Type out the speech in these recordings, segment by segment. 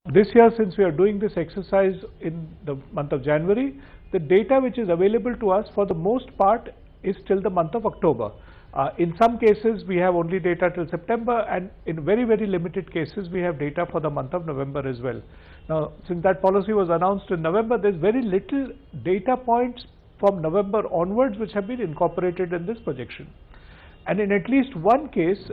This year, since we are doing this exercise in the month of January, the data which is available to us for the most part is till the month of October. In some cases, we have only data till September, and in very, very limited cases, we have data for the month of November as well. Now, since that policy was announced in November, there's very little data points from November onwards which have been incorporated in this projection. And in at least one case,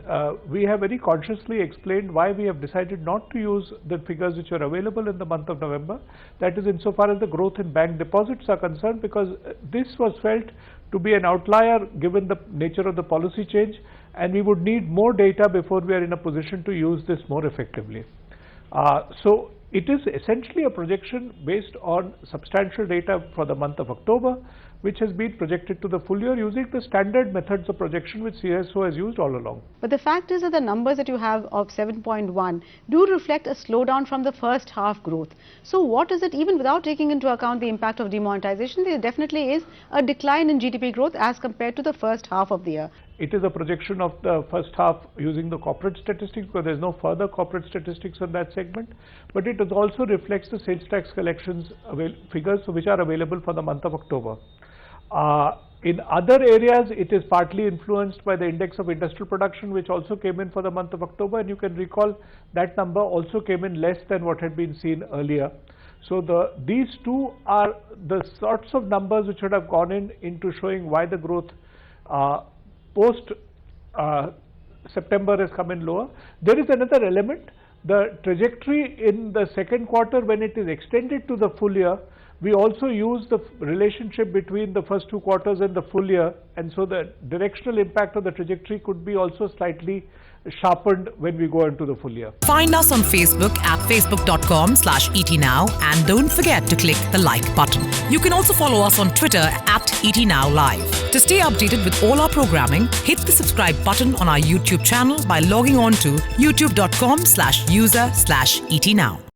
we have very consciously explained why we have decided not to use the figures which are available in the month of November. That is insofar as the growth in bank deposits are concerned, because this was felt to be an outlier given the nature of the policy change, and we would need more data before we are in a position to use this more effectively. So it is essentially a projection based on substantial data for the month of October, which has been projected to the full year using the standard methods of projection which CSO has used all along. But the fact is that the numbers that you have of 7.1 do reflect a slowdown from the first half growth. So what is it, even without taking into account the impact of demonetization, there definitely is a decline in GDP growth as compared to the first half of the year. It is a projection of the first half using the corporate statistics, because there is no further corporate statistics on that segment, but it also reflects the sales tax collections figures which are available for the month of October. In other areas, it is partly influenced by the index of industrial production, which also came in for the month of October, and you can recall that number also came in less than what had been seen earlier. So these two are the sorts of numbers which would have gone into showing why the growth post September has come in lower. There is another element. The trajectory in the second quarter, when it is extended to the full year, we also use the relationship between the first two quarters and the full year, and so the directional impact of the trajectory could be also slightly sharpened when we go into the full year. Find us on Facebook at facebook.com/ETNow, and don't forget to click the like button. You can also follow us on Twitter at ETNowLive. To stay updated with all our programming, hit the subscribe button on our YouTube channel by logging on to youtube.com/user/ETNow.